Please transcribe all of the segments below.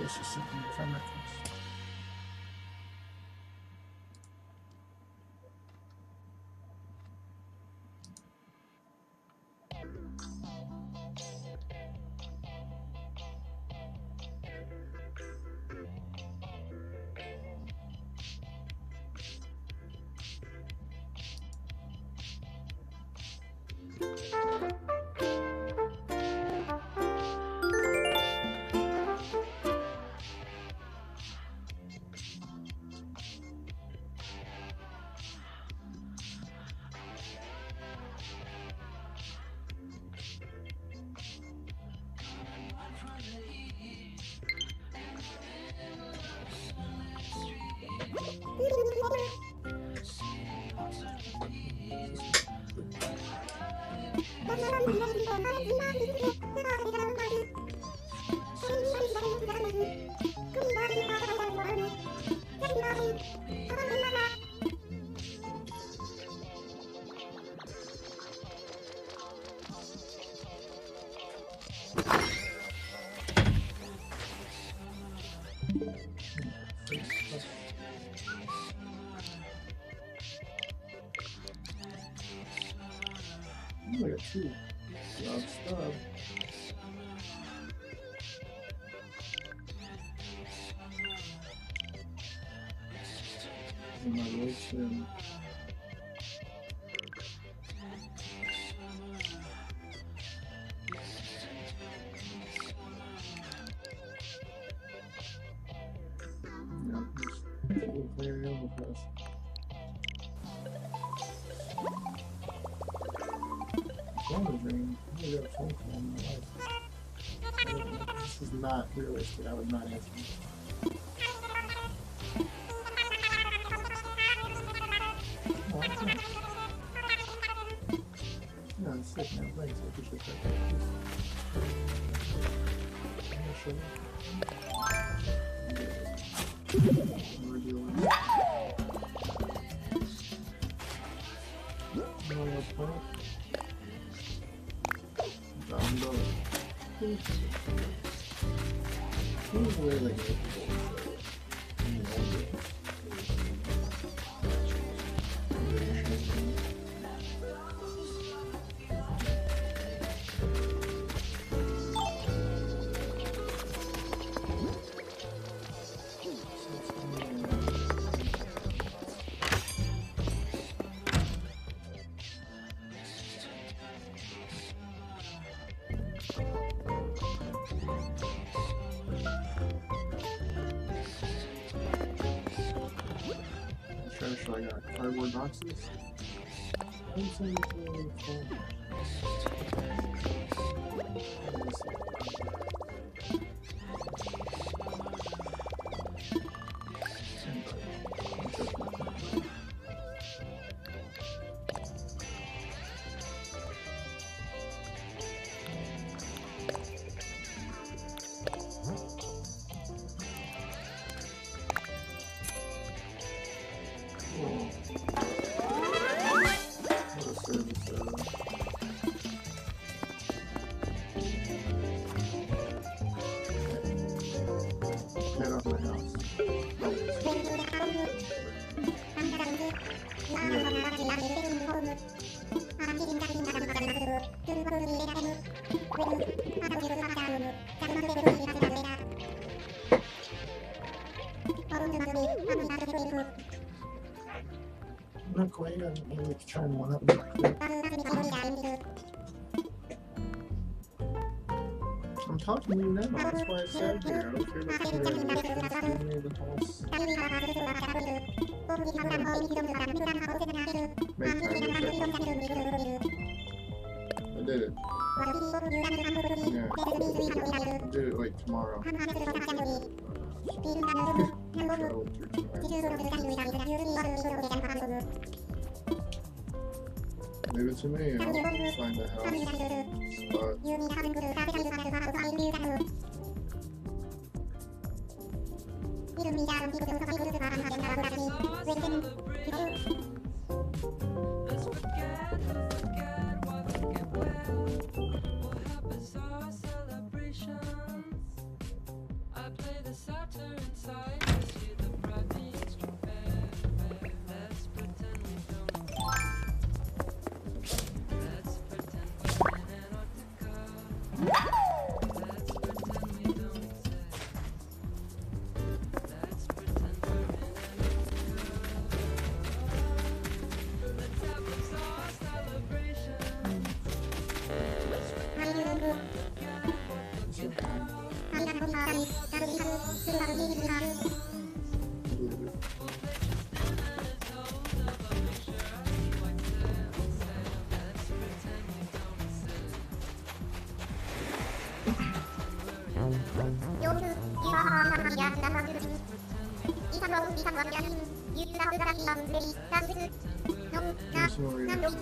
just a second if I'm reckless. I got two. Stop. And my rotation. Yeah, just clear the other press. I got a phone call in my life. This is not realistic. I would not answer. No, I'm sick now. Thanks. I appreciate that. I'm not sure. We're dealing with trash. I got cardboard boxes. Get off my house. Not quite. I'm going to try one up. I'm talking to you now. That's why I said here. I don't care about you. Give me the house. Make time. I did it. Yeah. I did it like tomorrow. Leave it to me and I'll find the house spot. Disagreeing. No. That's my favorite.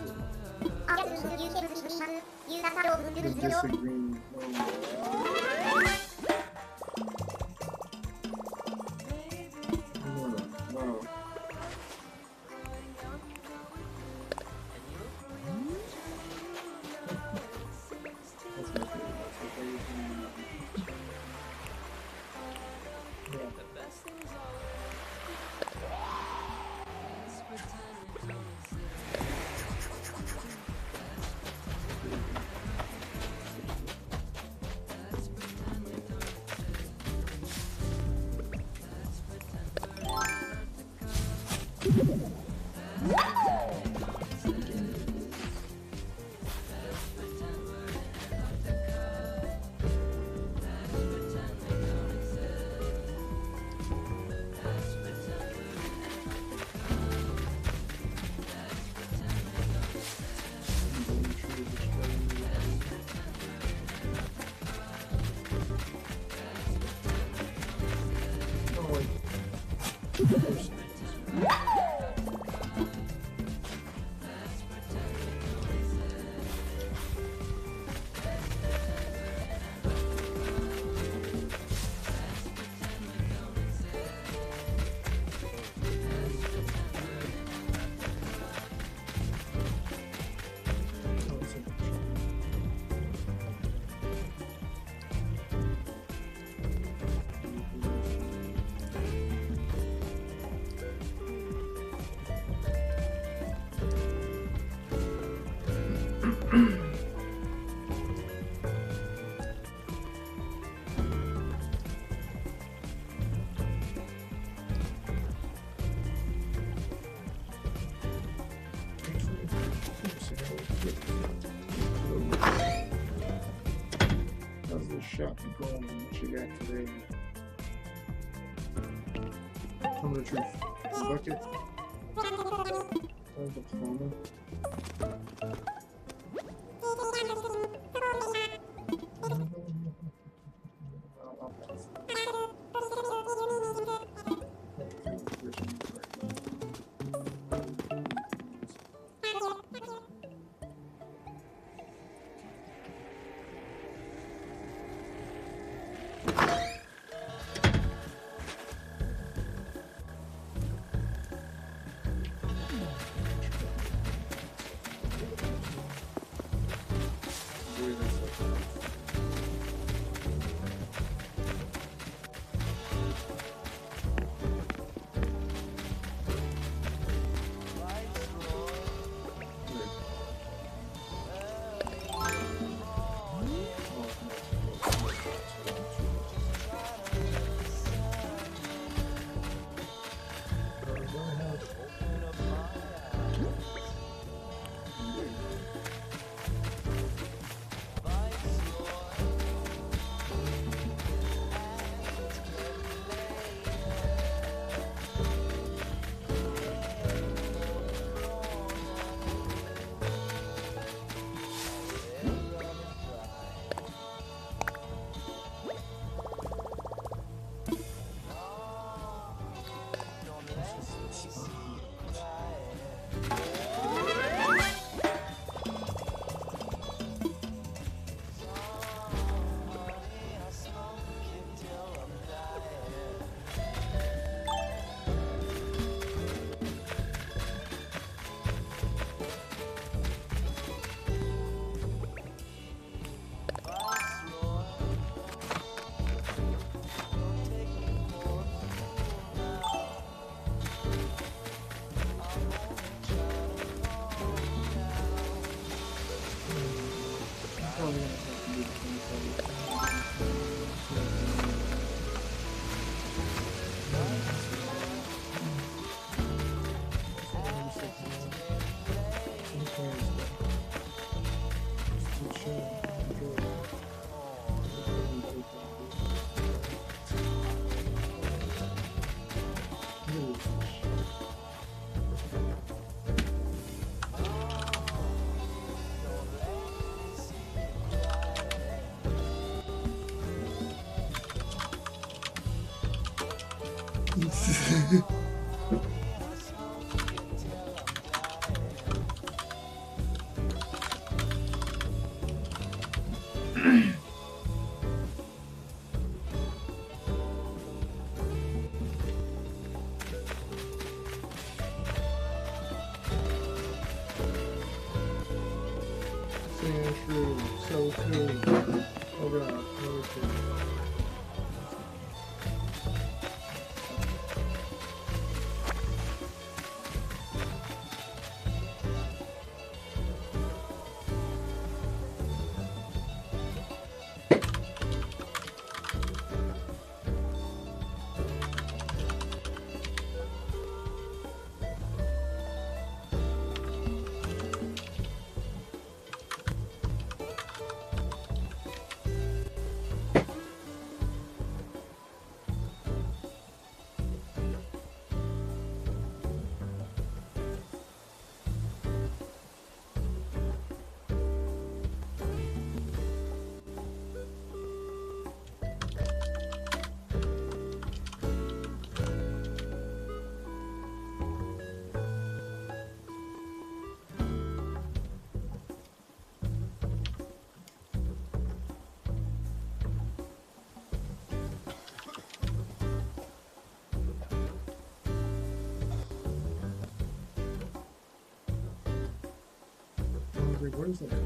How's the shopping going? What you got today? Tell me the truth. The bucket? The diploma? True, so true. Oh god, so true. Where's that country?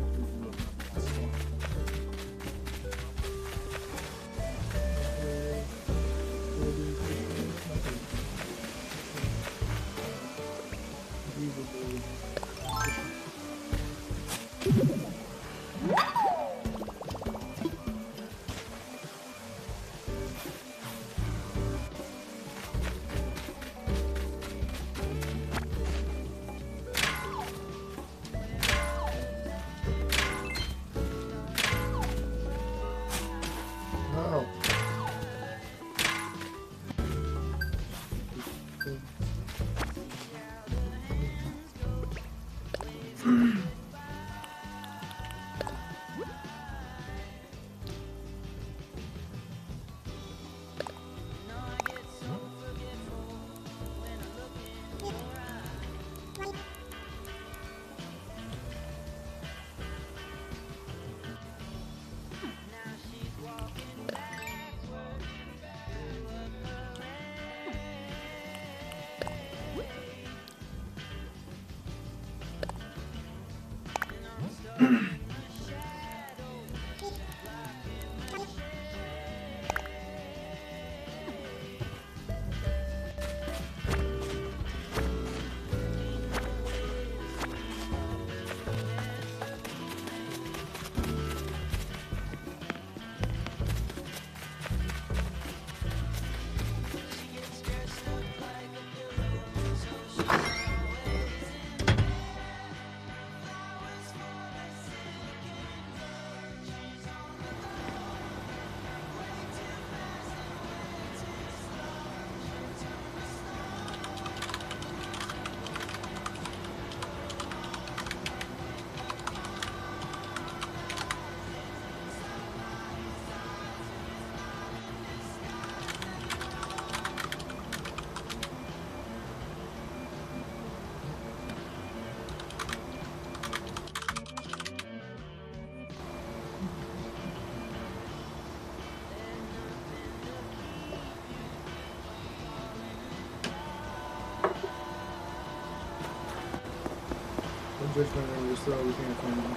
Just whenever we're slow, we can't find them.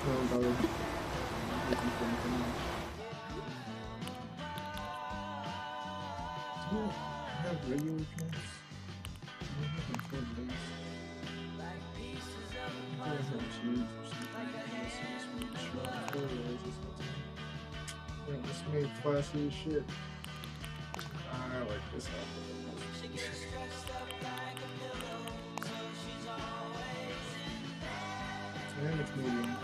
No bother. Do you have regular pants? I have full legs. I have jeans or something. Yeah, this made flashy as shit. I like this outfit. And it's medium.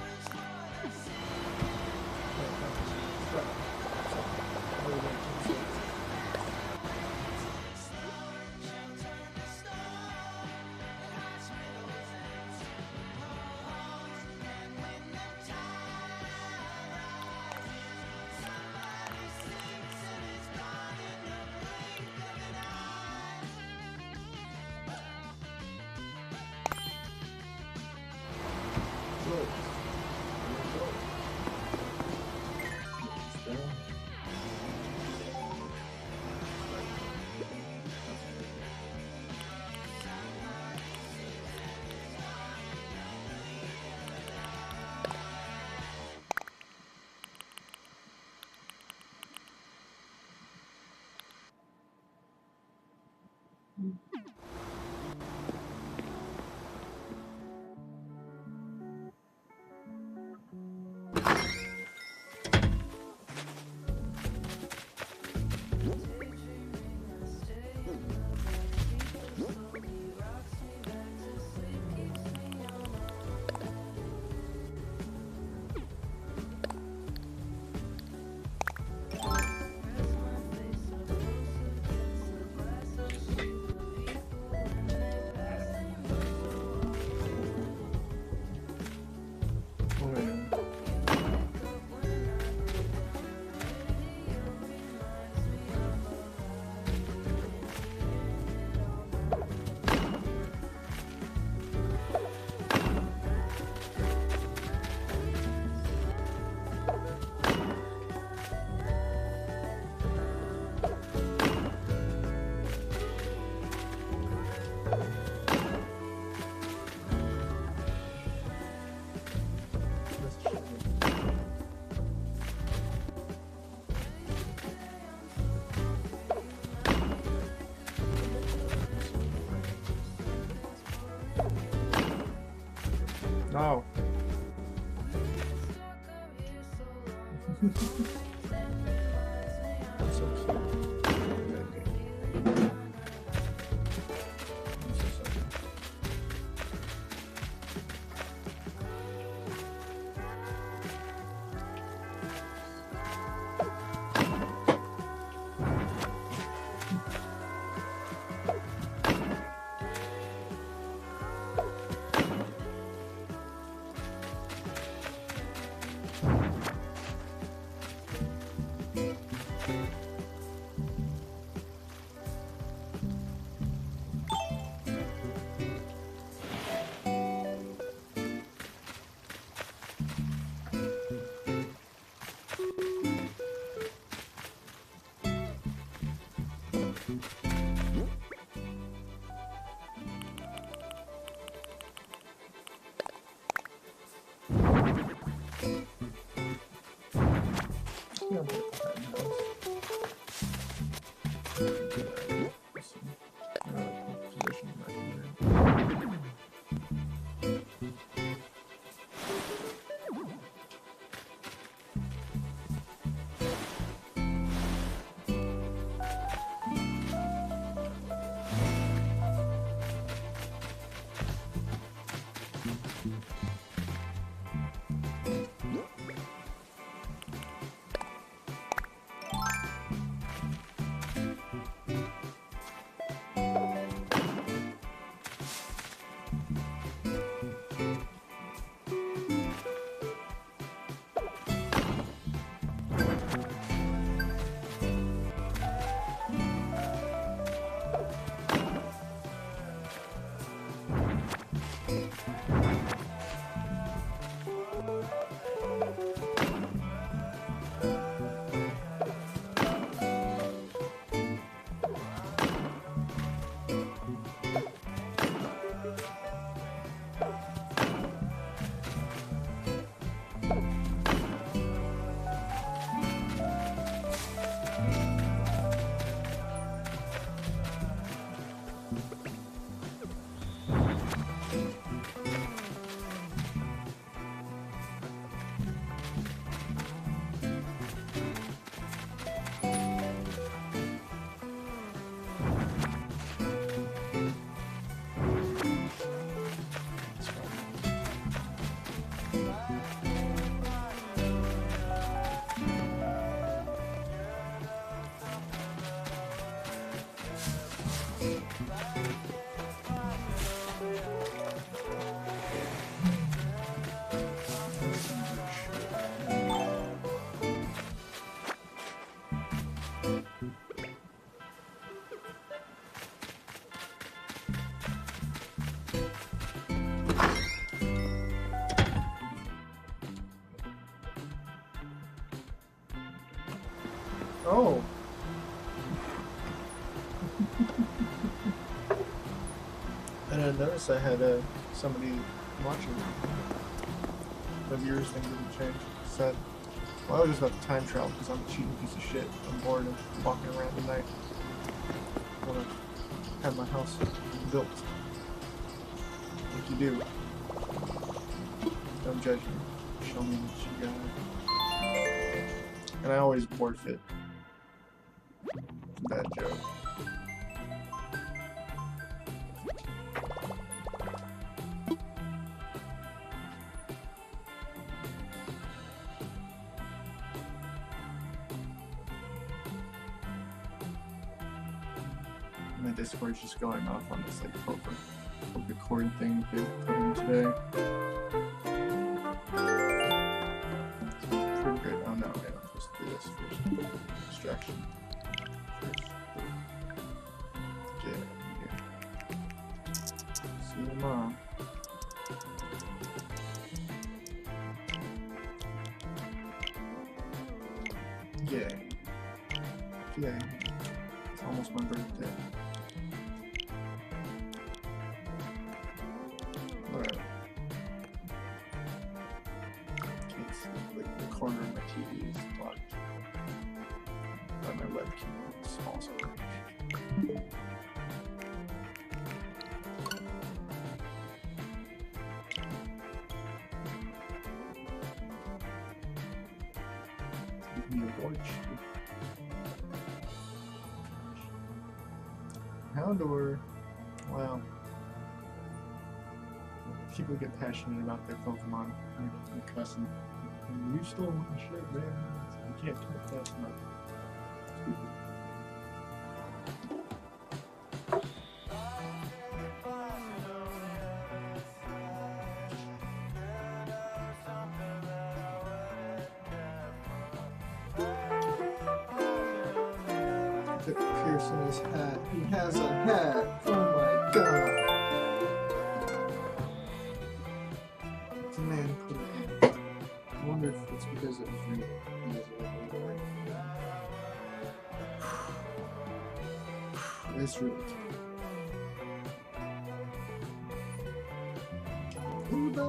No. That's so cute. I'm so sorry. Yeah, but position back in there. Oh. I didn't notice I had somebody watching. The viewers thing didn't change. Said, well, I was just about to time travel because I'm a cheating piece of shit. I'm bored of walking around at night. I want to have my house built like you do. Don't judge me. Show me what you got. And I always Borf it. Bad joke. My Discord's just going off on this like poker chord thing they put in today. Pretty great. Oh no, I'm supposed to do this first. Extraction. First. Yeah. See you tomorrow. Yay. Yay. It's almost my birthday. Whatever. Can't see, like, the corner of my TV is blocked by my webcam. It's also give me a watch. Houndor. Wow. People get passionate about their Pokemon. They're cussing. You stole my shit, man. You can't talk fast enough. Stupid. Took a pierce in his hat. He has a hat. Oh my god. It's a man put it in. I wonder if it's because it was real. It's really Udo.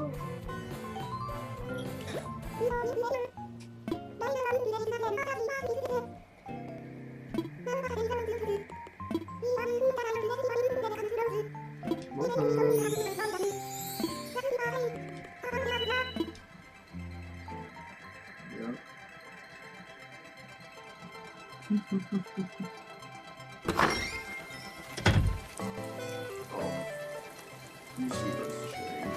You see this shade.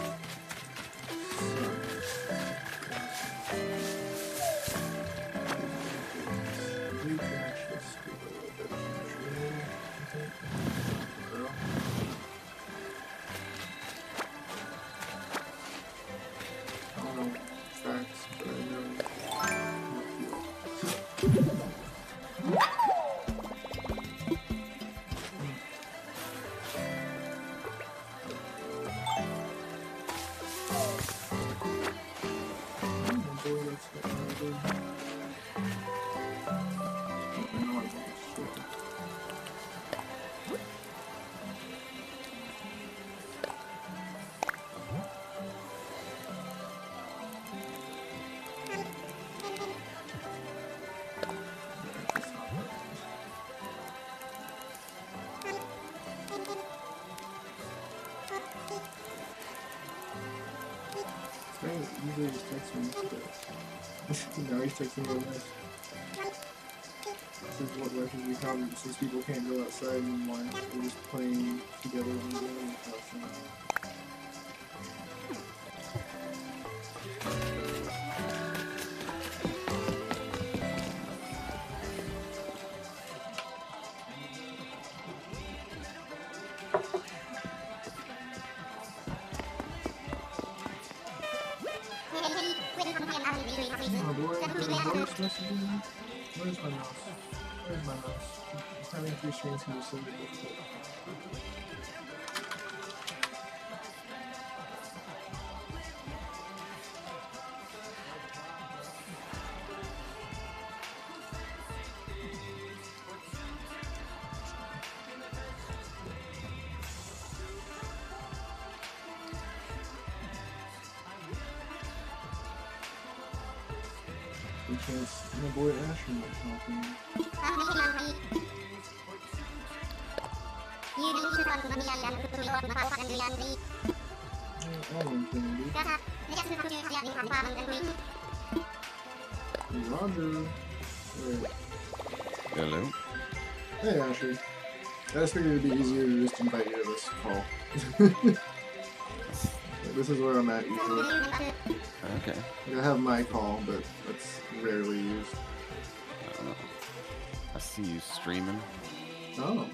You can actually scoop a little bit of shade, I think. Girl. I don't know facts, but I know usually just text me, but now he's texting me less. This is what life has become since people can't go outside anymore. They're just playing together and doing stuff. Where's my mouse? Where's my mouse? Having 3 screens can be so difficult. The chance my boy Asher might help me. Roger. Wait. Hello. Hey Asher. I just figured it'd be easier to just invite you to this call. This is where I'm at usually. Okay. I have my call, but that's rarely used. I see you streaming. Oh.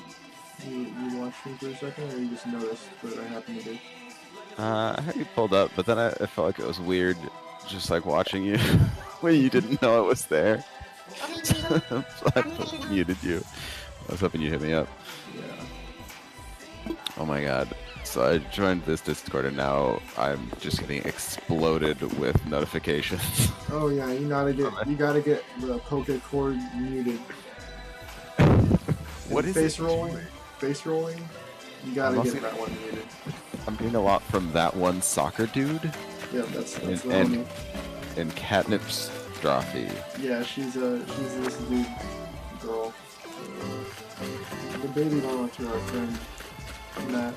You watched me for a second, or you just noticed that I happened to do? I had you pulled up, but then I felt like it was weird just like watching you when you didn't know I was there. I muted you. I was hoping you'd hit me up. Yeah. Oh my god. So I joined this Discord and now I'm just getting exploded with notifications. Oh yeah, you gotta get the poke cord muted. What is face it? rolling? Face rolling? You gotta get that one muted. I'm getting a lot from that one soccer dude. Yeah, that's the and, and Catnip's Drophy. Yeah, she's this dude girl. The baby mama to our friend Matt.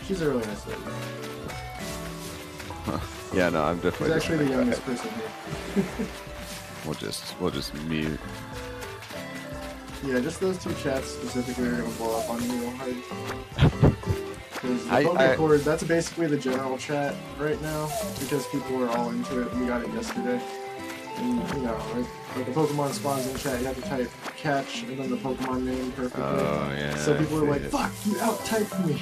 She's a really nice lady. Huh. Yeah, no, I'm definitely. She's actually the youngest person here. We'll just mute. Yeah, just those two chats specifically are gonna blow up on me real hard. Because the poke cord, that's basically the general chat right now, because people are all into it. We got it yesterday. And, you know, like the Pokemon spawns in chat, you have to type catch and then the Pokemon name perfectly. Oh, yeah. So people are like, fuck, you out-typed me!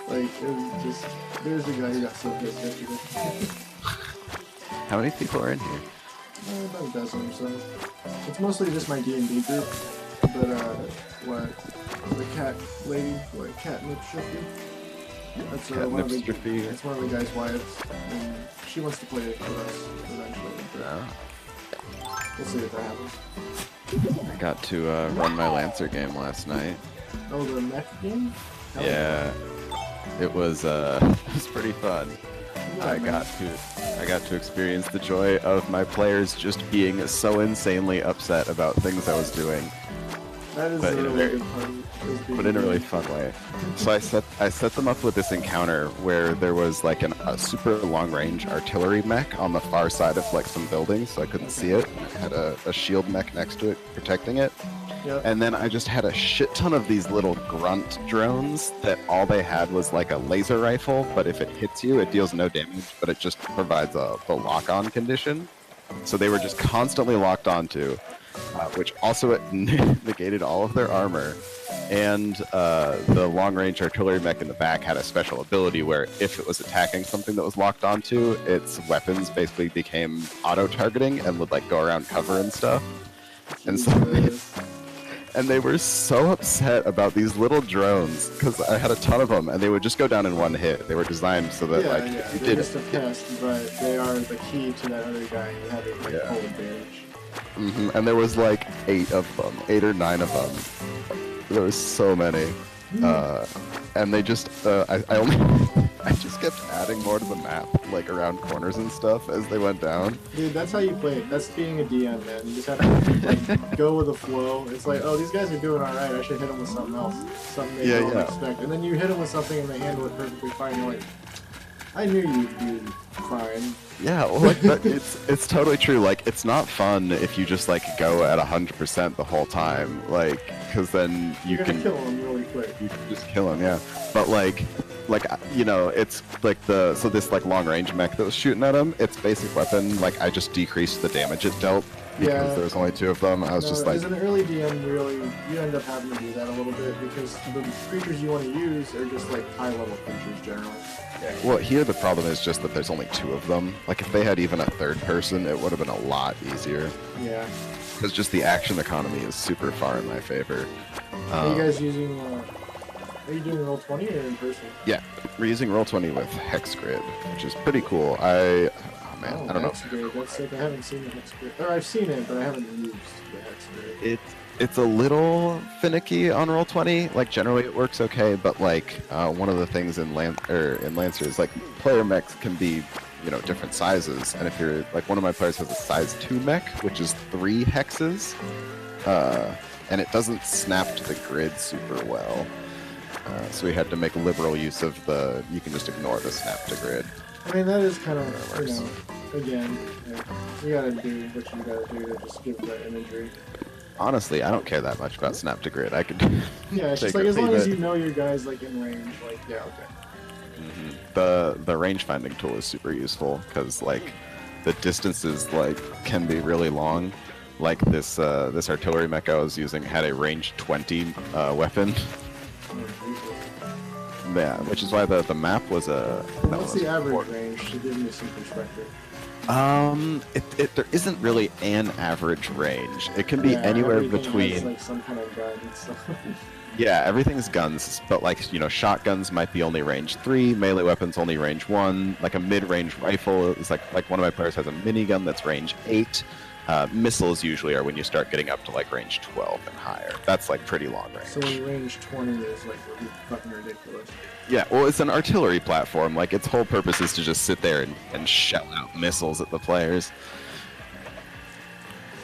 Like, it was just, there's a guy who got so pissed yesterday. How many people are in here? About a dozen or so. It's mostly just my D&D group, but, the cat lady, Catnip Shifty. That's one of the guy's wives, and she wants to play it with us eventually. No. We'll see if that happens. I got to run my Lancer game last night. Oh, the mech game? Yeah, it was pretty fun. Yeah, I got to experience the joy of my players just being so insanely upset about things I was doing. That is a really good fun. But in a really fun way. So I set them up with this encounter where there was like a super long range artillery mech on the far side of like some buildings, so I couldn't see it. It had a shield mech next to it protecting it. Yep. And then I just had a shit ton of these little grunt drones that all they had was like a laser rifle, but if it hits you, it deals no damage, but it just provides the lock-on condition. So they were just constantly locked onto, which also negated all of their armor. And the long-range artillery mech in the back had a special ability where if it was attacking something that was locked onto, its weapons basically became auto-targeting and would like go around cover and stuff. And so they were so upset about these little drones because I had a ton of them and they would just go down in one hit. They were designed so that you they're just a pest, but they are the key to that other guy. You have full advantage. Mm-hmm. And there was like 8 or 9 of them. There was so many, and they just I just kept adding more to the map, like around corners and stuff as they went down. Dude, that's how you play it. That's being a DM, man. You just have to like, go with the flow. It's like, oh, these guys are doing all right. I should hit them with something else, something they don't expect. And then you hit them with something and they handle it perfectly fine. You're like, I knew you'd do fine. Yeah, well, like it's totally true. Like, it's not fun if you just like go at 100% the whole time, like, because then you can kill them really quick. You can just kill them, yeah. But like you know, it's like this like long range mech that was shooting at him. Its basic weapon, like I just decreased the damage it dealt because there was only 2 of them. I was just like, as an early DM, you end up having to do that a little bit because the creatures you want to use are just like high level creatures generally. Well, here the problem is just that there's only 2 of them. Like, if they had even a 3rd person, it would have been a lot easier. Yeah. Because just the action economy is super far in my favor. Are you guys using, are you doing Roll20 or in person? Yeah, we're using Roll20 with Hex Grid, which is pretty cool. I don't know. Hex Grid, that's sick. I haven't seen the Hex Grid. Or I've seen it, but I haven't used the Hex Grid. it's a little finicky on Roll20. Like generally it works okay, but like one of the things in Lancer is like player mechs can be, you know, different sizes. And if you're like one of my players has a size 2 mech, which is 3 hexes, and it doesn't snap to the grid super well. So we had to make liberal use of the, you can just ignore the snap to grid. I mean, that is kind of, you know, again, you gotta do what you gotta do to just give the imagery. Honestly, I don't care that much about snap to grid. I could yeah, it's just like as long as you know your guys like in range, like yeah, okay. The range finding tool is super useful because like the distances like can be really long. Like this this artillery mech I was using had a range 20 weapon. Yeah, which is why the map was a. What's the average range to give me some perspective? There isn't really an average range. It can be anywhere between. Has, like some kind of gun and stuff. Yeah, everything's guns, but like, you know, shotguns might be only range 3, melee weapons only range 1, like a mid-range rifle is like one of my players has a minigun that's range 8. Missiles usually are when you start getting up to like range 12 and higher. That's like pretty long range. So range 20 is like fucking ridiculous. Yeah, well, it's an artillery platform. Like its whole purpose is to just sit there and shell out missiles at the players.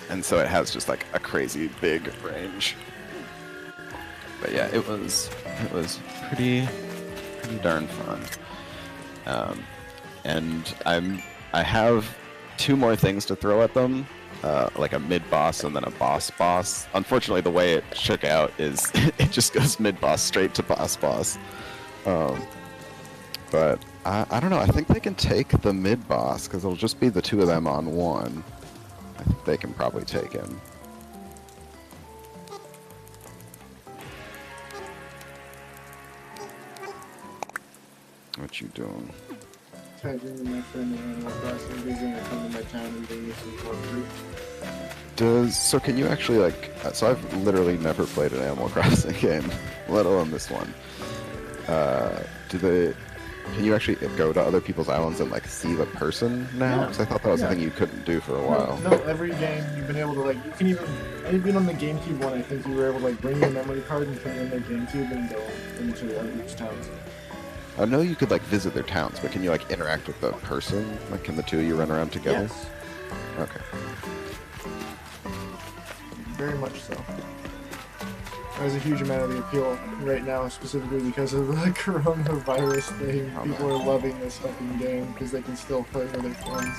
And so it has just like a crazy big range. But yeah, it was pretty darn fun. And I have 2 more things to throw at them. Like a mid-boss and then a boss. Unfortunately, the way it shook out is it just goes mid-boss straight to boss. But I don't know. I think they can take the mid-boss because it'll just be the 2 of them on one. I think they can probably take him. What you doing? Tagging my friend in Animal Crossing. He's gonna come to my town and bring me some corn fruit. So can you actually like? So I've literally never played an Animal Crossing game, let alone this one. Can you actually go to other people's islands and like see the person now? Because I thought that was something you couldn't do for a while. No, every game you've been able to like, you can even on the GameCube one, I think you were able to like bring your memory card and put it in their GameCube and go into other people's towns. I know you could like visit their towns, but can you like interact with the person? Like, can the 2 of you run around together? Yes. Okay. Very much so. There's a huge amount of the appeal right now, specifically because of the coronavirus thing. People are loving this fucking game because they can still play with their friends.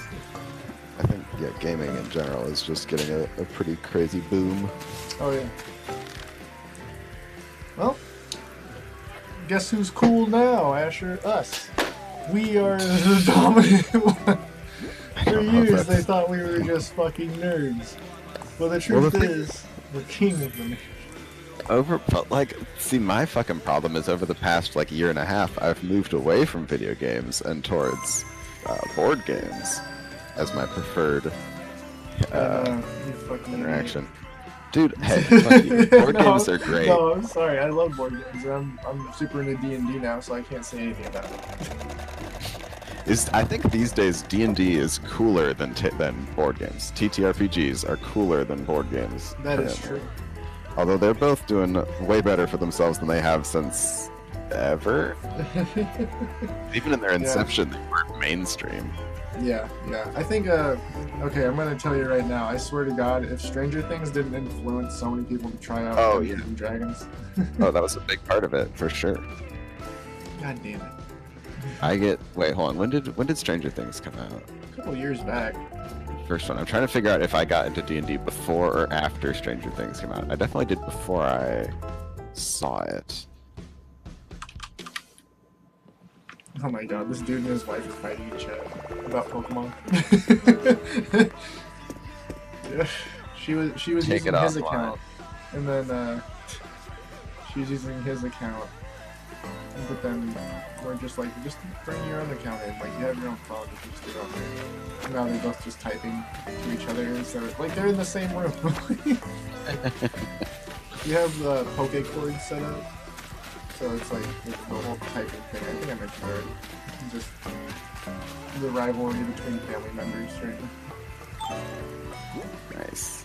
I think, yeah, gaming in general is just getting a pretty crazy boom. Oh, yeah. Well, guess who's cool now, Asher? Us. We are the dominant one. For years, they thought we were just fucking nerds. Well, the truth is, we're king of the nerds. But like, see, my fucking problem is over the past like year and a half, I've moved away from video games and towards board games as my preferred interaction. Dude, hey, board games are great. No, I'm sorry, I love board games. I'm super into D&D now, so I can't say anything about it. I think these days D&D is cooler than board games. TTRPGs are cooler than board games. That is true. Although they're both doing way better for themselves than they have since ever. Even in their inception, they weren't mainstream. Yeah. I think, okay, I'm going to tell you right now, I swear to God, if Stranger Things didn't influence so many people to try out Dungeons and Dragons. Oh, that was a big part of it, for sure. God damn it. Wait, hold on, when did Stranger Things come out? A couple years back. First one. I'm trying to figure out if I got into D&D before or after Stranger Things came out. I definitely did before I saw it. Oh my god, this dude and his wife are fighting in chat about Pokemon. Yeah, she was Take using it his offline. account, and then she's using his account. But then we're just like, just bring your own account in. Like, you have your own phone, you just do it on there. And now they're both just typing to each other instead of, like, they're in the same room. You have the Pokecord set up, so it's like the whole typing thing. I think I mentioned it already. Just the rivalry between family members right now. Nice.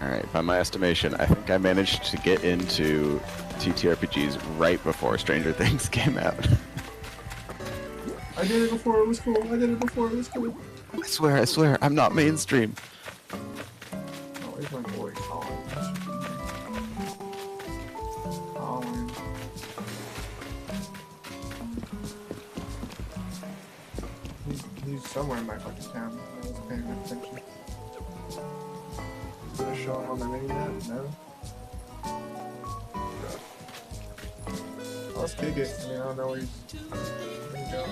Alright, by my estimation, I think I managed to get into TTRPGs right before Stranger Things came out. I did it before it was cool. I did it before it was cool. I swear, I'm not mainstream. Oh, where's my boy Colin? Colin. He's somewhere in my fucking town. I was paying attention. Is it showing on the mini map? No. Let's kick it. I mean, I don't know where he's gonna go.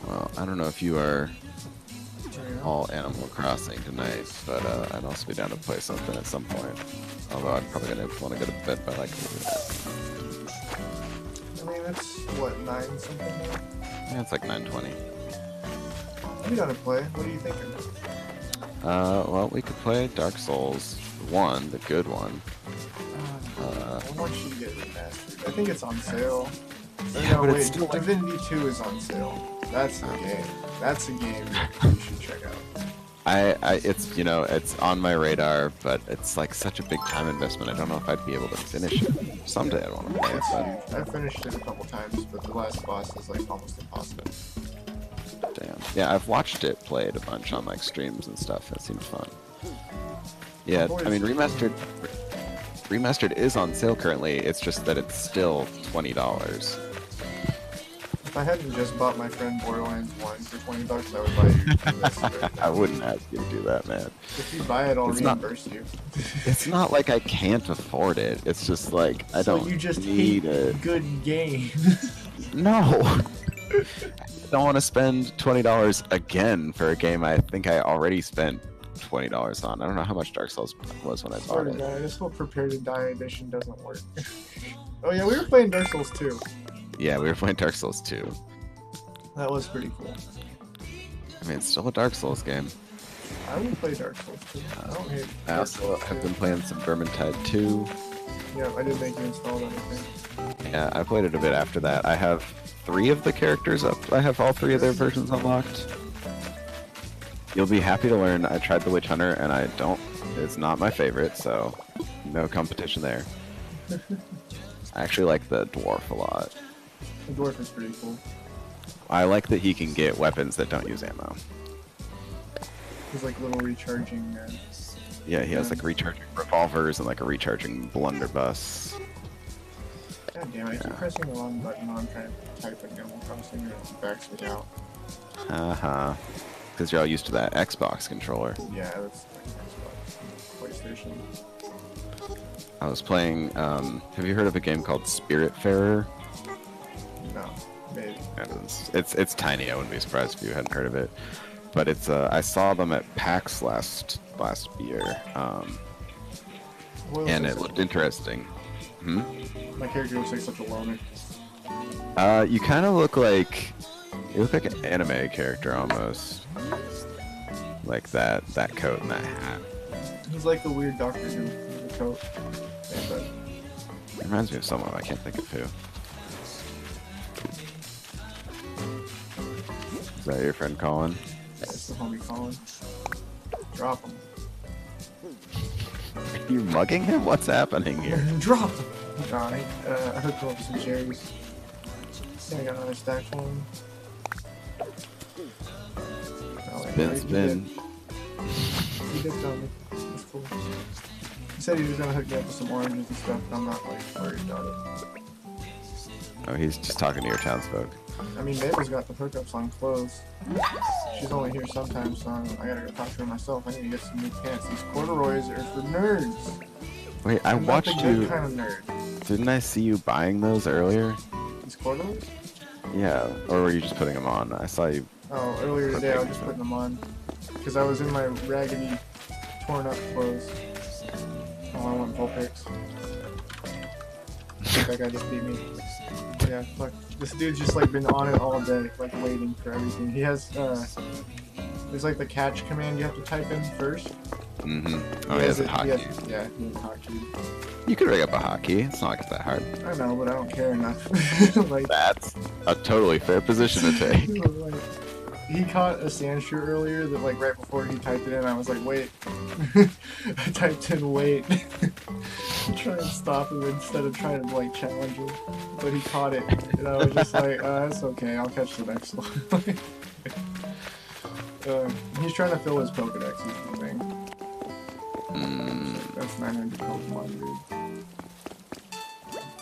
Well, I don't know if you are all Animal Crossing tonight, but I'd also be down to play something at some point. Although I'm probably gonna want to go to bed by like I mean, it's what, 9 something now? yeah, it's like 9:20. I'll be down to play. What are you thinking? Well, we could play Dark Souls 1, the good one. I want you to get remastered. I think it's on sale. Yeah, No, but wait, it's still like... Divinity 2 is on sale. That's the game. That's a game you should check out. It's, you know, it's on my radar, but it's like such a big time investment. I don't know if I'd be able to finish it. Someday I'd want to play it, It's but... huge. I finished it a couple times, but the last boss is like almost impossible. Damn. Yeah, I've watched it played a bunch on like streams and stuff. That seems fun. Yeah, I mean, remastered is on sale currently. It's just that it's still $20. If I hadn't just bought my friend Borderlands 1 for $20, I would buy you this. I wouldn't ask you to do that, man. If you buy it, I'll It's not- reimburse you. It's not like I can't afford it. It's just like I So don't you just need hate it. good games. No. I don't want to spend $20 again for a game I think I already spent $20 on. I don't know how much Dark Souls was when I bought Sorry, it. guy, this whole Prepare to Die edition doesn't work. Oh yeah, we were playing Dark Souls 2. Yeah, we were playing Dark Souls 2. That was pretty cool. I mean, it's still a Dark Souls game. I would play Dark Souls 2. I don't hate I Dark also Souls have 2. been playing some Vermintide 2. Yeah, I didn't make you install that, I think. Yeah, I played it a bit after that. I have 3 of the characters up. I have all 3 of their versions unlocked. You'll be happy to learn I tried the Witch Hunter and I don't... It's not my favorite, so no competition there. I actually like the Dwarf a lot. The Dwarf is pretty cool. I like that he can get weapons that don't use ammo. He's like little recharging. Yeah, he has like recharging revolvers and like a recharging blunderbuss. God damn it! I keep pressing the wrong button when I'm trying to type in Animal Crossing and it backs me out. Because you're all used to that Xbox controller. Yeah, that's like Xbox, PlayStation. I was playing. Have you heard of a game called Spiritfarer? No, maybe. It's tiny. I wouldn't be surprised if you hadn't heard of it. But it's I saw them at PAX last year, and it looked interesting. My character looks like such a loner. You kind of look like an anime character almost, like that coat and that hat. He's like the weird Doctor Who with the coat. And, It reminds me of someone I can't think of who. Is that your friend Colin? it's the homie Colin. Drop him. Are you mugging him? What's happening here? Drop him! Nah, I hooked him up with some cherries. Yeah, I got another stack for him. Spin. He did tell me. That's cool. He said he was gonna hook me up with some oranges and stuff, but I'm not like worried about it. Oh, he's just talking to your townsfolk. I mean, Mabel's got the hookups on clothes. She's only here sometimes, so I gotta go talk to her myself. I need to get some new pants. These corduroys are for nerds. Wait, I I'm not watched the good you. kind of nerd. Didn't I see you buying those earlier? These corduroys? Yeah, or were you just putting them on? I saw you. Oh, earlier today I was just putting them on. Because I was in my raggedy, torn up clothes. Oh, I want full pics. That guy just beat me. Yeah, fuck. This dude's just like been on it all day, like waiting for everything. He has, there's like the catch command you have to type in first. Mm-hmm. Oh, he has a hotkey. Yeah, he has a hotkey. You could rig up a hotkey. It's not like it's that hard. I know, but I don't care enough. Like, That's a totally fair position to take. like, he caught a sand shoe earlier that, like, right before he typed it in, I was like, wait. I typed in wait. Try and stop him instead of trying to, like, challenge him. But he caught it, and I was just like, that's okay, I'll catch the next one. He's trying to fill his Pokedex, is the thing. That's 900 Pokemon, dude.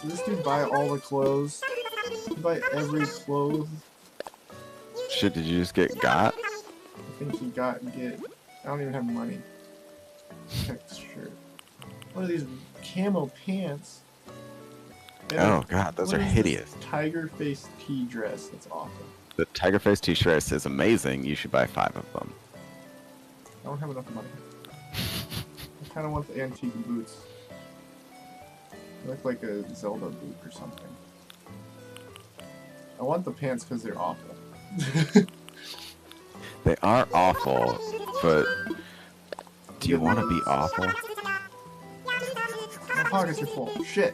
Did this dude buy all the clothes? Did he buy every clothes? Shit, did you just get got? I think he got and get. I don't even have money. Texture. What are these camo pants? And Oh god, those are hideous. Tiger face tea dress. That's awesome. The tiger face t-shirt is amazing. You should buy 5 of them. I don't have enough money. I kind of want the antique boots. They look like a Zelda boot or something. I want the pants because they're awful. They are awful, but do you want to be awful? My pockets are full. Shit.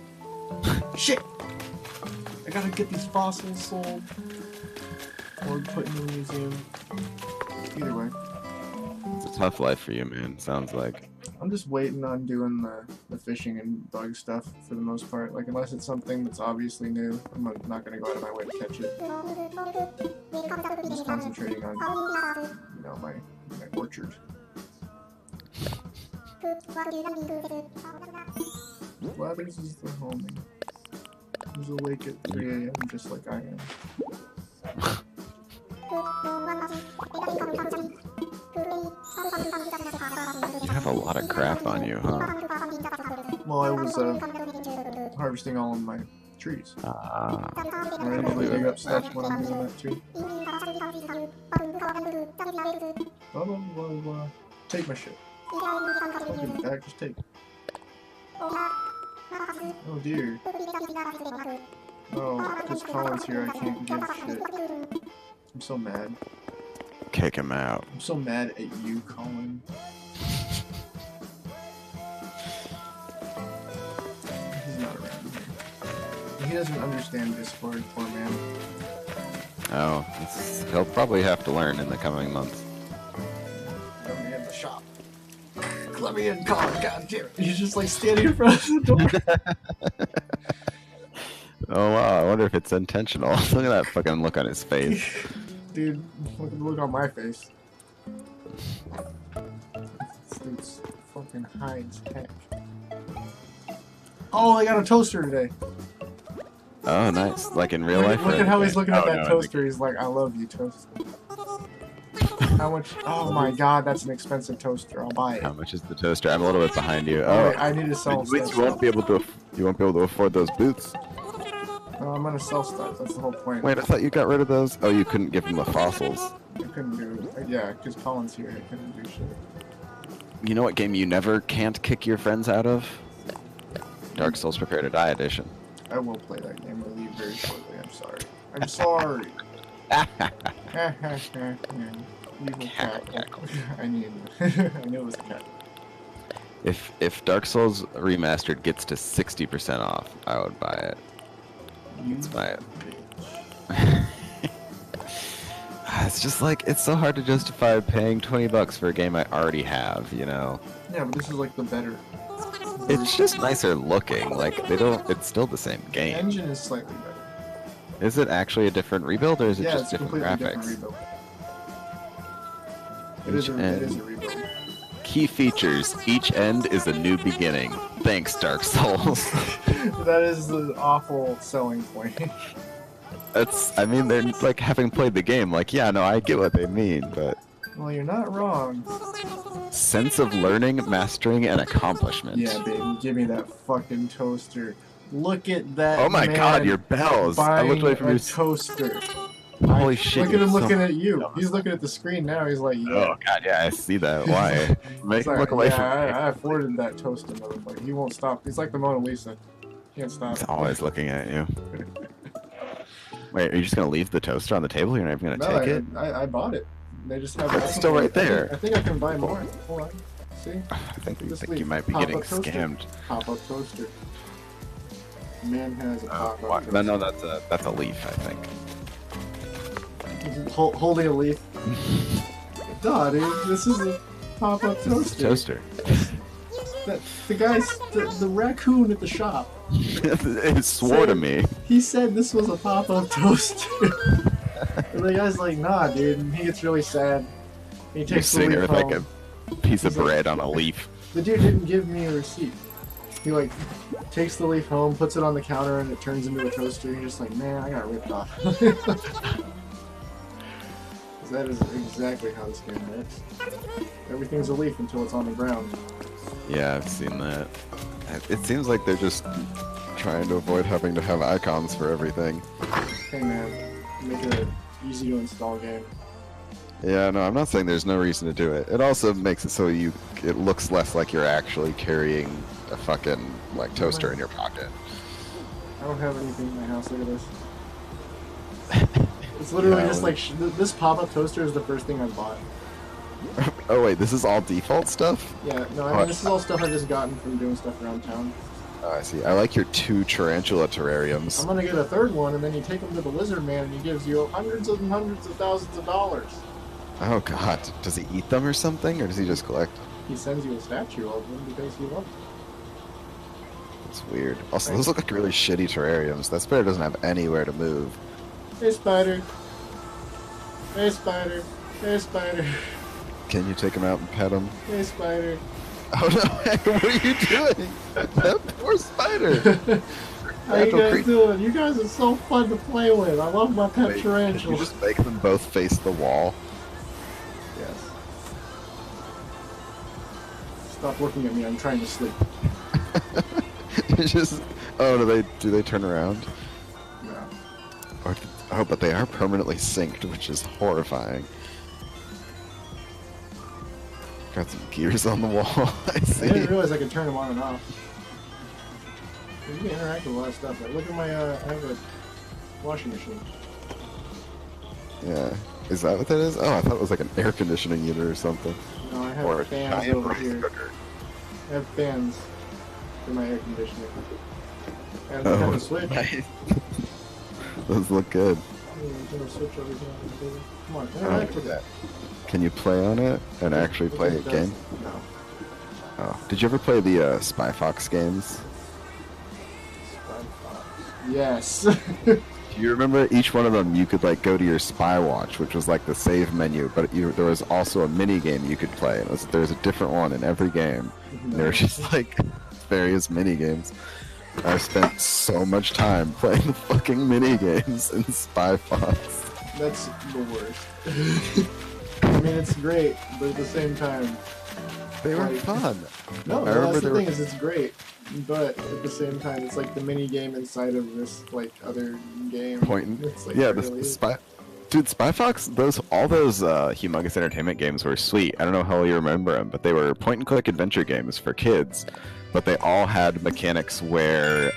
Shit! I gotta get these fossils sold. Or put in the museum. Either way. It's a tough life for you, man. Sounds like. I'm just waiting on doing the fishing and bug stuff for the most part. Like, unless it's something that's obviously new, I'm not gonna go out of my way to catch it. I'm just concentrating on, you know, my orchard. Blathers is the homie. He's awake at 3 AM just like I am. You have a lot of crap on you, huh? Well, I was harvesting all of my trees. I'm able to dig up stuff when I'm doing that too. Blah, blah, blah, blah. Take my shit. I'll give it back, just take it. Oh dear. Oh, because Colin's here, I can't give shit. I'm so mad. Kick him out. I'm so mad at you, Colin. He's not around here. He doesn't understand Discord, poor man. Oh, he'll probably have to learn in the coming months. Let me in the shop. Let me in, Colin, god damn it. He's just like standing in front of the door. Oh wow, I wonder if it's intentional. Look at that fucking look on his face. Dude, look at the look on my face. This dude's fucking high as heck. Oh, I got a toaster today. Oh, nice. Like in real life? Look at how he's looking at that no, toaster. He's like, I love you, toaster. How much? Oh my god, that's an expensive toaster. I'll buy it. How much is the toaster? I'm a little bit behind you. Oh, Oh, wait, I need to sell stuff. you won't be able to. You won't be able to afford those boots. No, I'm gonna sell stuff. That's the whole point. Wait, I thought you got rid of those. Oh, you couldn't give him the fossils. I couldn't do it. Yeah, because Colin's here. I couldn't do shit. You know what game you never can't kick your friends out of? Dark Souls Prepare to Die edition. I will play that game. I'll leave very shortly. I'm sorry. I'm sorry. Evil cat. I knew. I knew it was a cat. If Dark Souls Remastered gets to 60% off, I would buy it. Let's buy it. It's just like, it's so hard to justify paying $20 for a game I already have, you know? Yeah, but this is like the better. It's just nicer looking, like, they don't, it's still the same The game. engine is slightly better. Is it actually a different rebuild, or is it Yeah, just it's different completely graphics? different rebuild. It is a rebuild. Key features, each end is a new beginning. Thanks, Dark Souls. That is the awful selling point. That's, I mean, they're like, having played the game, like, yeah, no, I get what they mean, but... Well, you're not wrong. Sense of learning, mastering, and accomplishment. Yeah, baby, give me that fucking toaster. Look at that. Oh my man god, your bells! I looked away from a your... toaster. Holy shit. Look at him you're looking so- at you. He's looking at the screen now. He's like, yeah. Oh god, yeah, I see that. Why? Make He's him like, look away yeah, from me. I afforded that toaster, motherfucker. He won't stop. He's like the Mona Lisa. Can't stop. He's always looking at you. Wait, are you just gonna leave the toaster on the table? You're not even gonna No, take it? I bought it. They just have It's still right there. I think I can buy more. Hold on. See? I think This you leaf. might be Pop-up getting toaster. scammed. Pop-up toaster. Man has a pop-up Why- toaster. no, that's a leaf, I think. Holding a leaf. Duh, dude, this is a pop-up toaster. Toaster. The guy's the raccoon at the shop. It swore to me. He said this was a pop-up toaster. And the guy's like, nah, dude, and he gets really sad. He You're takes the sitting there leaf with home. like a piece of He's like- bread on a leaf. The dude didn't give me a receipt. He like takes the leaf home, puts it on the counter, and it turns into a toaster. And you're just like, man, I got ripped off. That is exactly how this game works. Everything's a leaf until it's on the ground. Yeah, I've seen that. It seems like they're just trying to avoid having to have icons for everything. Hey man, make it an easy to install game. Yeah, no, I'm not saying there's no reason to do it. It also makes it so it looks less like you're actually carrying a fucking like toaster in your pocket. I don't have anything in my house. Look at this. It's literally Yeah, just like this pop-up toaster is the first thing I bought. Oh wait, this is all default stuff? Yeah, no, I mean this is all stuff I've just gotten from doing stuff around town. Oh, I see. I like your 2 tarantula terrariums. I'm gonna get a third one, and then you take them to the lizard man, and he gives you hundreds and hundreds of thousands of dollars. Oh god, does he eat them or something, or does he just collect? He sends you a statue of them because he loves them. It's weird. Also, those look like really shitty terrariums. That spider doesn't have anywhere to move. Hey, spider. Hey, spider. Hey, spider. Can you take him out and pet him? Hey, spider. Oh no, what are you doing? That poor spider! How you guys doing? You guys are so fun to play with. I love my pet Wait, Can tarantula. you just make them both face the wall? Yes. Stop looking at me. I'm trying to sleep. You just... Oh, do they turn around? No. Oh, but they are permanently synced, which is horrifying. Got some gears on the wall, I I see. didn't realize I could turn them on and off. You can interact with a lot of stuff. Like, look at my, I have a washing machine. Yeah. Is that what that is? Oh, I thought it was like an air conditioning unit or something. No, I have Or a fans giant over rice here. cooker. I have fans for my air conditioning. And I Oh, have a switch. nice. Those look good. I'm gonna switch over here. Come on, Oh, interact with that. Can you play on it and actually play a game? No. Oh. Did you ever play the Spy Fox games? Yes. Do you remember each one of them you could like go to your Spy Watch, which was like the save menu, but there was also a mini game you could play. There was a different one in every game. And there were just like various mini games. I spent so much time playing the fucking mini games in Spy Fox. That's the worst. I mean, it's great, but at the same time, They were like, fun. no, I remember that's the they thing were- is it's great, but at the same time, it's like the mini game inside of this like other game. Point. It's like Yeah, really... the Spy. Dude, Spy Fox, all those Humongous Entertainment games were sweet. I don't know how well you remember them, but they were point-and-click adventure games for kids. But they all had mechanics where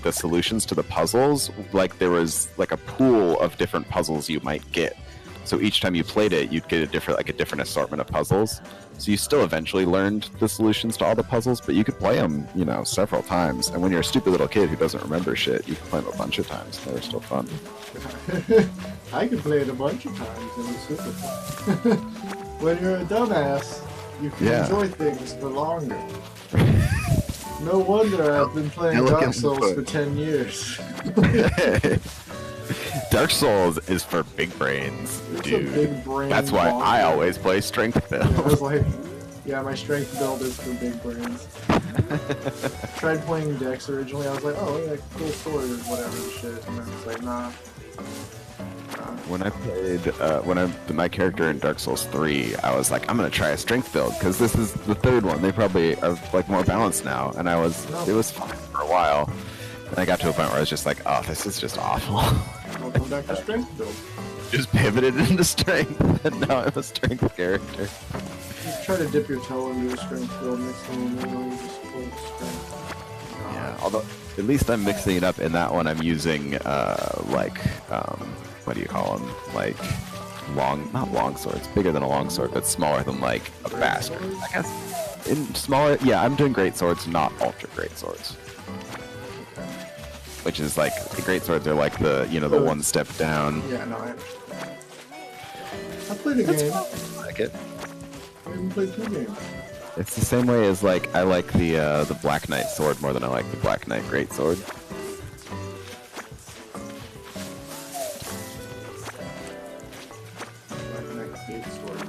the solutions to the puzzles, like there was like a pool of different puzzles you might get. So each time you played it, you'd get a different assortment of puzzles. So you still eventually learned the solutions to all the puzzles, but you could play them, several times. And when you're a stupid little kid who doesn't remember shit, you can play them a bunch of times. They were still fun. I can play it a bunch of times and it's super fun. When you're a dumbass, you can Yeah. enjoy things for longer. No wonder I've been playing Elegant Dark Souls input. for 10 years. Dark Souls is for big brains, It's dude. a big brain. That's why bonker. I always play strength build. Yeah, I was like, yeah, my strength build is for big brains. Tried playing Dex originally. I was like, oh, yeah, cool sword or whatever the shit. And then it's like, nah. When I played, my character in Dark Souls 3, I was like, I'm gonna try a strength build because this is the third one. They probably are like more balanced now, and it was fine for a while. And I got to a point where I was just like, oh, this is just awful. Welcome back to strength build. Just pivoted into strength, and now I'm a strength character. Just try to dip your toe into a strength build next time, and then you just pull strength. Yeah, although at least I'm mixing it up. In that one, I'm using what do you call them? Like not long swords, bigger than a long sword, but smaller than like a bastard. I guess. In smaller, yeah, I'm doing great swords, not ultra great swords. Which is like, the great swords are like the, you know, the one step down. Yeah, no, I understand. I played a game. I like it. I even played 2 games. It's the same way as like, I like the Black Knight sword more than I like the Black Knight great sword. Black Knight Big Sword.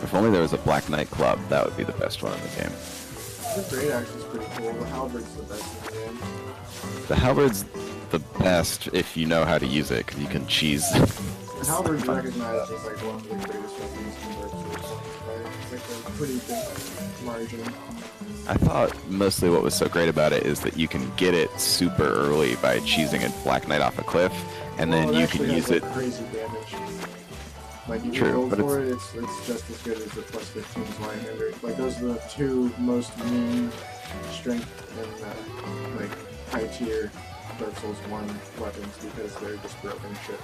If only there was a Black Knight club, that would be the best one in the game. The Great Axe is pretty cool. The Halberd's the best in the game. The halberd's the best if you know how to use it, because you can cheese. The Halberd's recognized as like one of the greatest weapons in Dark Souls. It's like a pretty big margin. I thought mostly what was so great about it is that you can get it super early by cheesing a Black Knight off a cliff, and then you can use it. Crazy damage. Like if True, you but go for it, it's just as good as the plus 15 Zweihander. Like those are the 2 most mean strength and like high tier Dark Souls 1 weapons because they're just broken shit.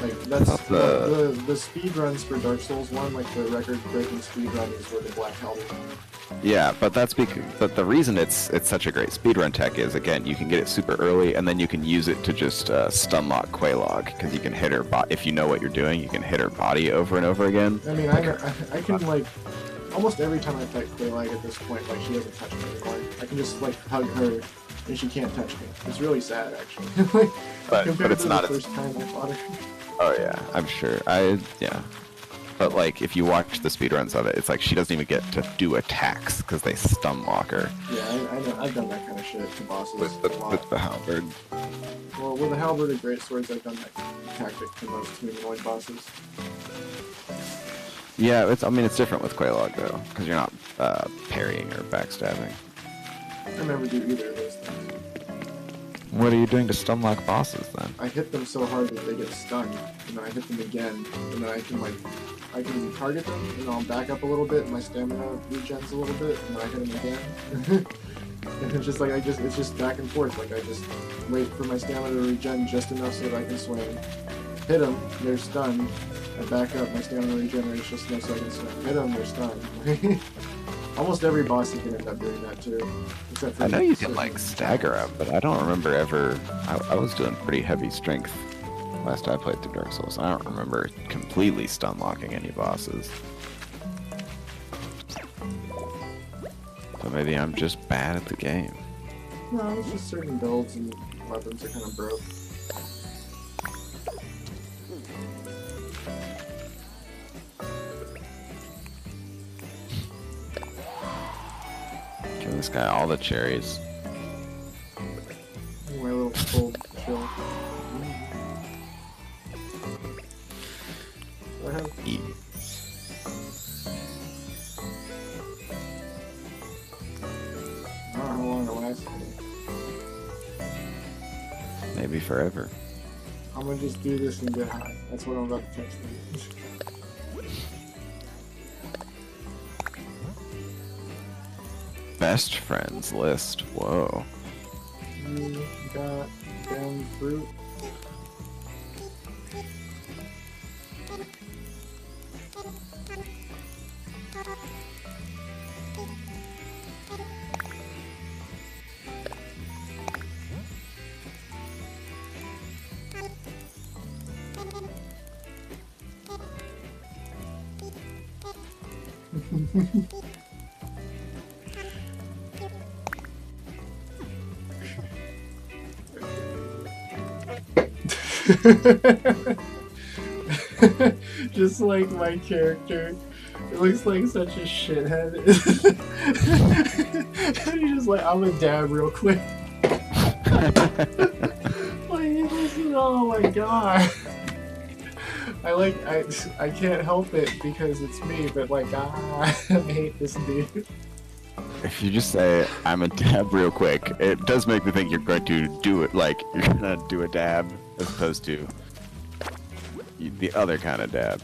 Like that's the speed runs for Dark Souls 1, like the record breaking speed run is with the Black Halberd. Yeah, but that's because the reason it's such a great speedrun tech is, again, you can get it super early, and then you can use it to just stun lock Quelaag, because you can hit her if you know what you're doing, you can hit her body over and over again. I mean, I can like almost every time I fight Quelaag at this point, like she doesn't touch me anymore. I can just like hug her and she can't touch me. It's really sad actually. Like, but it's to not the first time I fought her. Oh yeah, I'm sure. Yeah. But like, if you watch the speedruns of it, it's like she doesn't even get to do attacks because they stun lock her. Yeah, I know. I've done that kind of shit to bosses With the halberd. Well, with the halberd and great swords, I've done that tactic to most humanoid bosses. Yeah, I mean, it's different with Quelaag though, because you're not parrying or backstabbing. I never do either of those things. What are you doing to stun lock bosses then? I hit them so hard that they get stunned, and then I hit them again, and then I can target them, and I'll back up a little bit, and my stamina regens a little bit, and then I hit them again. And it's just like it's just back and forth. Like I just wait for my stamina to regen just enough so that I can swing. Hit them, they're stunned. I back up, my stamina regenerates just enough so I can swing. Hit them, they're stunned. Almost every boss you can end up doing that too. Except for I know you can like stagger up, but I don't remember ever. I was doing pretty heavy strength last I played through Dark Souls. I don't remember completely stun locking any bosses. So maybe I'm just bad at the game. No, it's just certain builds and weapons are kind of broke. Give this guy all the cherries. My little cold chill. What happened? Eat. I don't know how long it lasts. Maybe forever. I'm gonna just do this and get high. That's what I'm about to text you. Best friends list. Whoa. You got damn fruit. Just like my character. It looks like such a shithead. He's just like, I'm gonna dab real quick. Like, oh my god. I can't help it because it's me, but like, I hate this dude. If you just say, I'm a dab real quick, it does make me think you're going to do it, like, you're gonna do a dab, as opposed to the other kind of dab.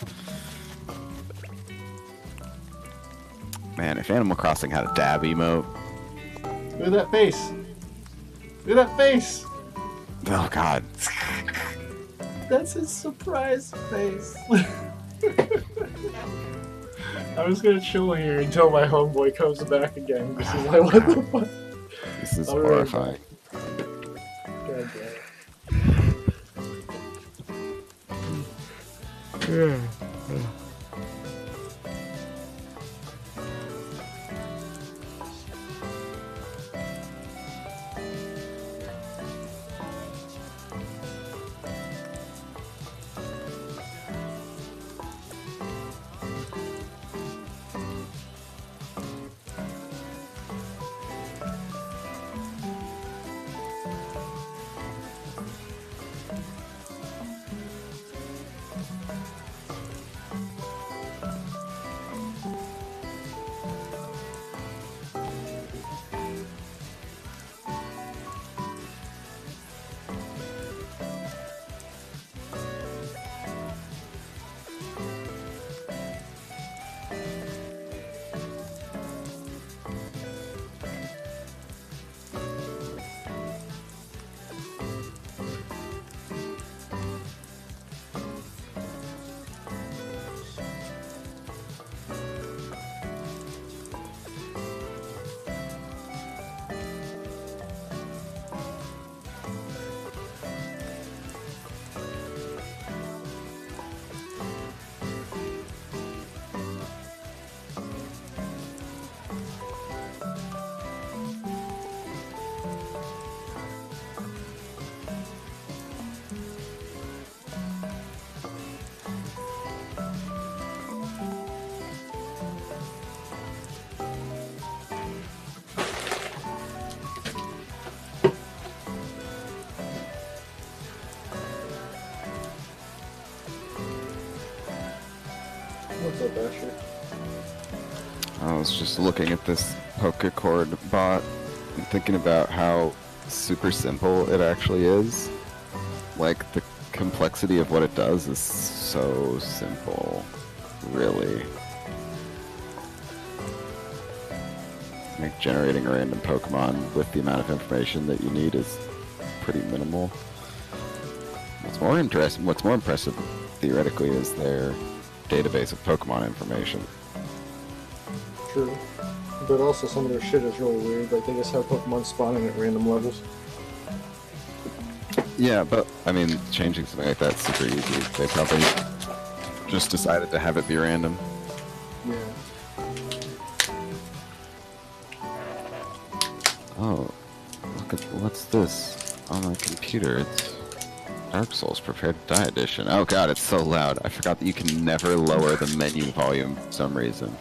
Man, if Animal Crossing had a dab emote... Look at that face! Look at that face! Oh god. That's his surprise face. I was gonna chill here until my homeboy comes back again. This is like, what the fuck? This is I'll be right horrifying. God damn it. What's up, Asher? I was just looking at this poker chord bot and thinking about how super simple it actually is. Like, the complexity of what it does is so simple, really. Like, generating a random Pokemon with the amount of information that you need is pretty minimal. What's more impressive, theoretically, is their database of Pokemon information. True. But also some of their shit is really weird. Like, they just have Pokemon spawning at random levels. Yeah, but, I mean, changing something like that's super easy. They probably just decided to have it be random. Yeah. Oh, look at, what's this on my computer? It's Dark Souls Prepare to Die Edition. Oh god, it's so loud. I forgot that you can never lower the menu volume for some reason.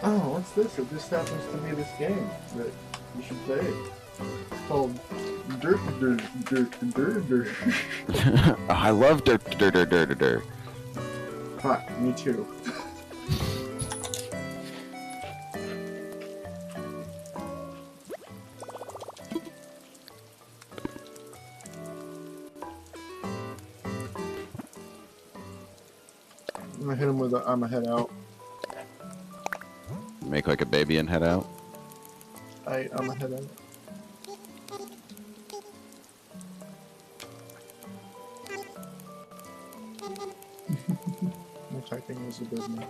Oh, what's this? It just happens to be this game that you should play. It's called Dirt. Oh, I love dirt. Fuck, me too. I'm gonna hit him with a I'm a head out. Make like a baby and head out. I'm a head out. My typing was a bit more.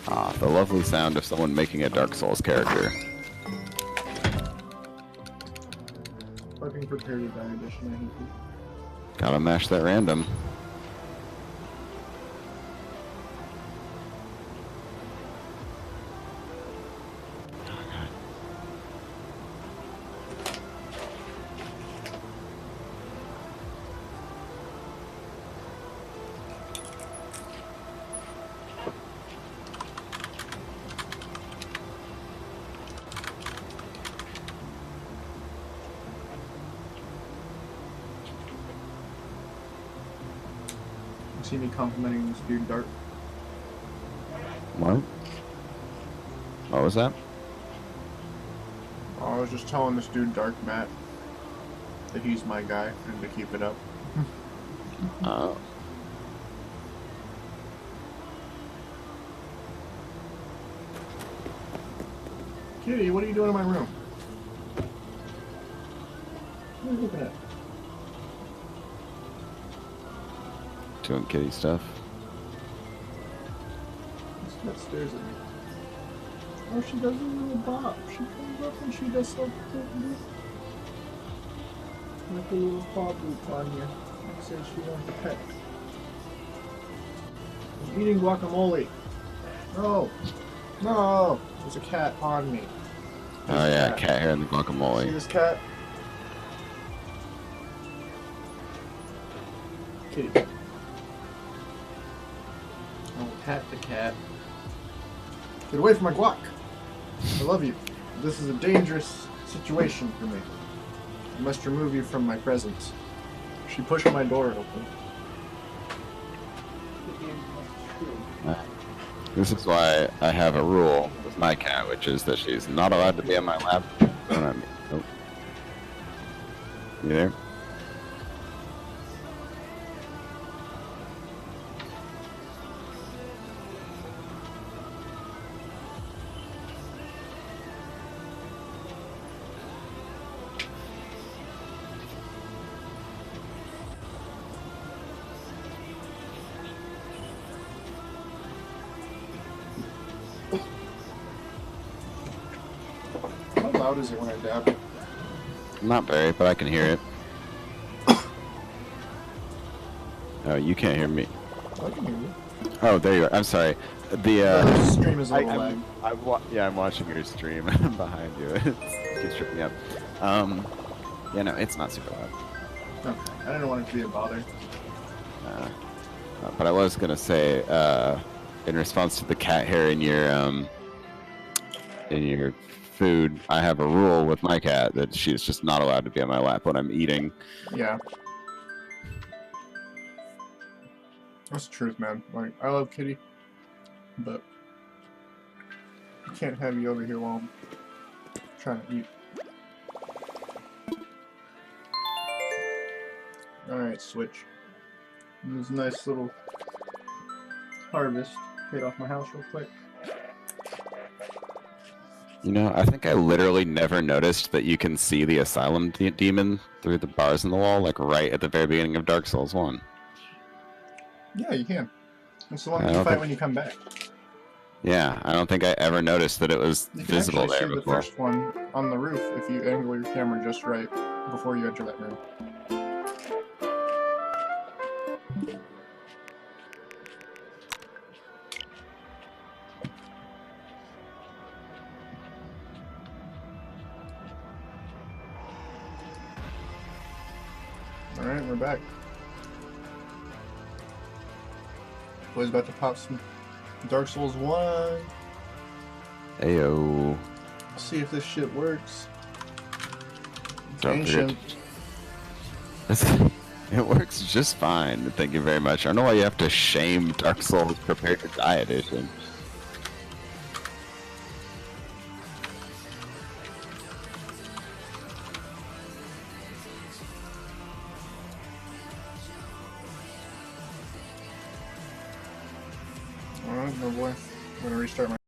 Ah, the lovely sound of someone making a Dark Souls character. Fucking Prepare to Die Edition, I hate you. Gotta mash that random. You see me complimenting this dude Dark? What? What was that? I was just telling this dude Dark Matt that he's my guy and to keep it up. Kitty, what are you doing in my room? What are you looking at? Doing kitty stuff. That stares at me. Oh, she does a little bop. She comes up and she does something like a little paw boop on you. Like says she wants a pet. I'm eating guacamole. No. No. There's a cat on me. Oh yeah, cat hair in the guacamole. See this cat? Kitty. I will pat the cat. Get away from my guac. I love you. This is a dangerous situation for me. I must remove you from my presence. She pushed my door open. This is why I have a rule with my cat, which is that she's not allowed to be on my lap. Oh. You there? How loud is it when I dab? Not very, but I can hear it. Oh, you can't hear me. I can hear you. Oh, there you are. I'm sorry. The stream is a little lag. I'm watching your stream behind you. It keeps tripping up. Yeah, no, it's not super loud. Okay. I didn't want it to be a bother. But I was gonna say, in response to the cat hair in your food, I have a rule with my cat that she's just not allowed to be on my lap when I'm eating. Yeah. That's the truth, man. Like, I love Kitty, but I can't have you over here while I'm trying to eat. Alright, switch. This nice little harvest. Paid off my house real quick. You know, I think I literally never noticed that you can see the asylum demon through the bars in the wall, like right at the very beginning of Dark Souls 1. Yeah, you can. It's the one that you fight when you come back. Yeah, I don't think I ever noticed that it was visible there see before. the first one on the roof if you angle your camera just right before you enter that room. Alright, we're back. Boy's about to pop some Dark Souls 1. Ayo. See if this shit works. It's Don't forget. ancient. It works just fine. Thank you very much. I don't know why you have to shame Dark Souls Prepare to Die edition. Alright, no boy. I'm gonna restart my